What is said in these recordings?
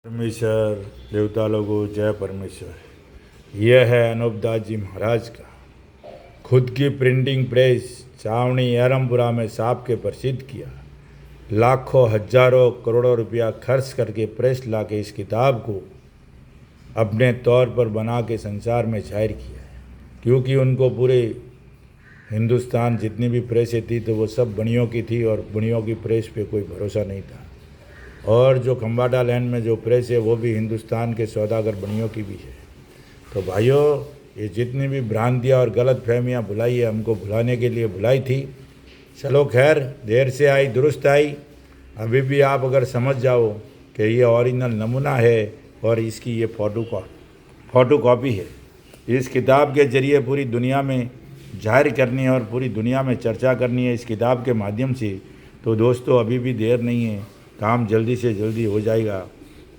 परमेश्वर देवता लोगों जय परमेश्वर। यह है अनूप दास जी महाराज का खुद की प्रिंटिंग प्रेस छावनी एरमपुरा में साहब के प्रसिद्ध किया। लाखों हजारों करोड़ों रुपया खर्च करके प्रेस ला के इस किताब को अपने तौर पर बना के संसार में जाहिर किया है, क्योंकि उनको पूरे हिंदुस्तान जितनी भी प्रेसें थी तो वो सब बनियों की थी और बनियों की प्रेस पे कोई भरोसा नहीं था। और जो खम्बाटा लैंड में जो प्रेस है वो भी हिंदुस्तान के सौदागर बनियों की भी है। तो भाइयों, ये जितनी भी भ्रांतियाँ और गलत फहमियाँ भुलाई है, हमको भुलाने के लिए भुलाई थी। चलो खैर, देर से आई दुरुस्त आई। अभी भी आप अगर समझ जाओ कि ये ओरिजिनल नमूना है और इसकी ये फ़ोटो कॉपी है, इस किताब के ज़रिए पूरी दुनिया में जाहिर करनी है और पूरी दुनिया में चर्चा करनी है इस किताब के माध्यम से। तो दोस्तों, अभी भी देर नहीं है, काम जल्दी से जल्दी हो जाएगा,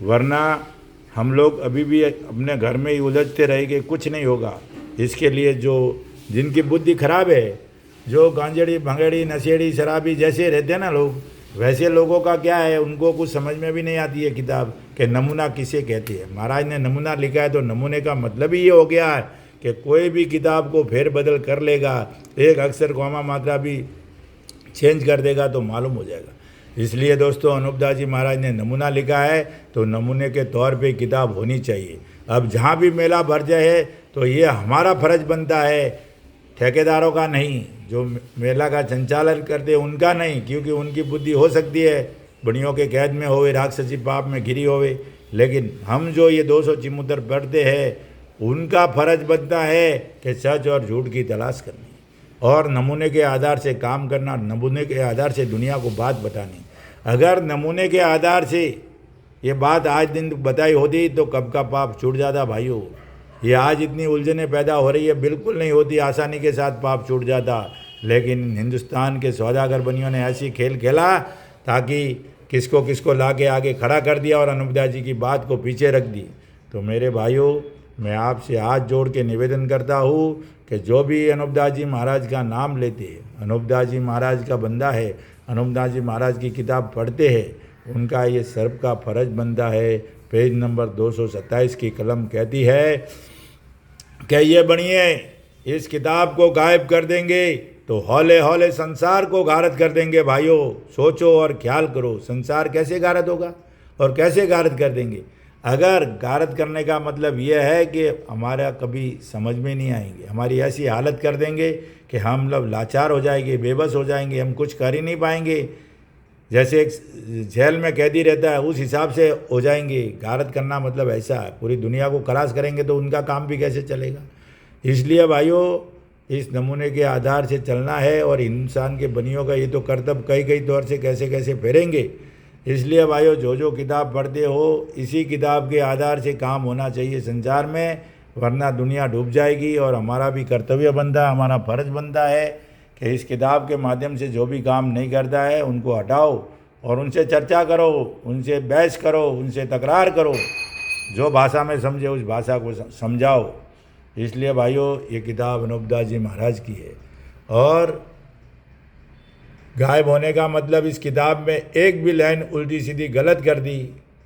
वरना हम लोग अभी भी अपने घर में ही उलझते रहेंगे, कुछ नहीं होगा। इसके लिए जिनकी बुद्धि खराब है, जो गांजेड़ी भंगेड़ी नशेड़ी शराबी जैसे रहते हैं ना लोग, वैसे लोगों का क्या है, उनको कुछ समझ में भी नहीं आती है किताब के नमूना किसे कहते हैं। महाराज ने नमूना लिखा है तो नमूने का मतलब ही ये हो गया है कि कोई भी किताब को फेर बदल कर लेगा, एक अक्षर कॉमा मात्रा भी चेंज कर देगा तो मालूम हो जाएगा। इसलिए दोस्तों, अनूप दास जी महाराज ने नमूना लिखा है तो नमूने के तौर पे किताब होनी चाहिए। अब जहाँ भी मेला भर जाए तो ये हमारा फर्ज बनता है, ठेकेदारों का नहीं, जो मेला का संचालन करते उनका नहीं, क्योंकि उनकी बुद्धि हो सकती है बनियों के कैद में होवे, राक्षसी पाप में घिरी होवे, लेकिन हम जो ये 200 चिमुद्र पढ़ते हैं उनका फर्ज बनता है कि सच और झूठ की तलाश करनी और नमूने के आधार से काम करना, नमूने के आधार से दुनिया को बात बतानी। अगर नमूने के आधार से ये बात आज दिन बताई होती तो कब का पाप छूट जाता भाइयों। ये आज इतनी उलझनें पैदा हो रही है, बिल्कुल नहीं होती, आसानी के साथ पाप छूट जाता। लेकिन हिंदुस्तान के सौदागर बनियों ने ऐसी खेल खेला ताकि किसको किसको ला के आगे खड़ा कर दिया और अनूप दास जी की बात को पीछे रख दी। तो मेरे भाइयों, मैं आपसे हाथ जोड़ के निवेदन करता हूँ कि जो भी अनूप दास जी महाराज का नाम लेते हैं, अनूप दास जी महाराज का बंदा है, अनूप दास जी महाराज की किताब पढ़ते हैं, उनका ये सर्व का फर्ज बनता है। पेज नंबर 227 की कलम कहती है कि ये बनिए इस किताब को गायब कर देंगे तो हौले हौले संसार को गारत कर देंगे। भाइयों, सोचो और ख्याल करो, संसार कैसे गारत होगा और कैसे गारत कर देंगे। अगर गारत करने का मतलब यह है कि हमारा कभी समझ में नहीं आएंगे, हमारी ऐसी हालत कर देंगे कि हम लोग लाचार हो जाएंगे, बेबस हो जाएंगे, हम कुछ कर ही नहीं पाएंगे। जैसे एक जेल में कैदी रहता है उस हिसाब से हो जाएंगे। गारत करना मतलब ऐसा है, पूरी दुनिया को खलास करेंगे तो उनका काम भी कैसे चलेगा। इसलिए भाइयों, इस नमूने के आधार से चलना है और इंसान के बनियों का ये तो कर्तव्य कई कई तौर से कैसे कैसे फेरेंगे। इसलिए भाइयों, जो किताब पढ़ते हो इसी किताब के आधार से काम होना चाहिए संसार में, वरना दुनिया डूब जाएगी। और हमारा भी कर्तव्य बनता है, हमारा फर्ज बनता है कि इस किताब के माध्यम से जो भी काम नहीं करता है उनको हटाओ और उनसे चर्चा करो, उनसे बहस करो, उनसे तकरार करो, जो भाषा में समझे उस भाषा को समझाओ। इसलिए भाइयों, ये किताब अनूप दास जी महाराज की है और गायब होने का मतलब इस किताब में एक भी लाइन उल्टी सीधी गलत कर दी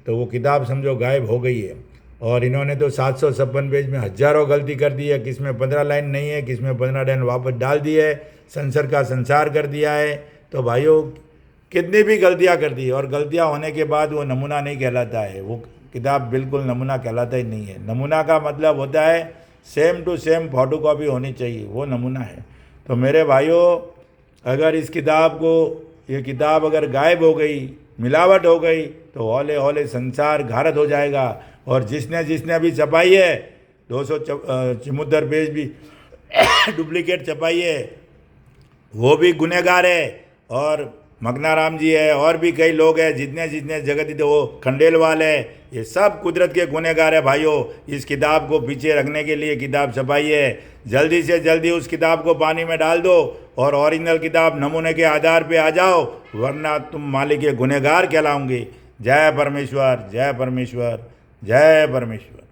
तो वो किताब समझो गायब हो गई है। और इन्होंने तो 756 पेज में हजारों गलती कर दी है, किसमें 15 लाइन नहीं है, किसमें 15 लाइन वापस डाल दी है, संसार का संसार कर दिया है। तो भाइयों, कितनी भी गलतियां कर दी और गलतियां होने के बाद वो नमूना नहीं कहलाता है, वो किताब बिल्कुल नमूना कहलाता ही नहीं है। नमूना का मतलब होता है same to same photocopy होनी चाहिए, वो नमूना है। तो मेरे भाइयों, अगर इस किताब को, ये किताब अगर गायब हो गई, मिलावट हो गई तो हौले हौले संसार घारत हो जाएगा। और जिसने अभी छपाई है 200 चिमुद्र पेज भी डुप्लीकेट छपाई है, वो भी गुनहगार है। और मगनाराम जी है और भी कई लोग हैं, जितने जगत थे, वो खंडेलवाल है, ये सब कुदरत के गुनहगार है। भाइयों, इस किताब को पीछे रखने के लिए किताब छपाई है, जल्दी से जल्दी उस किताब को पानी में डाल दो और ओरिजिनल किताब नमूने के आधार पे आ जाओ, वरना तुम मालिक के गुनहगार कहलाओगे। जय परमेश्वर, जय परमेश्वर, जय परमेश्वर।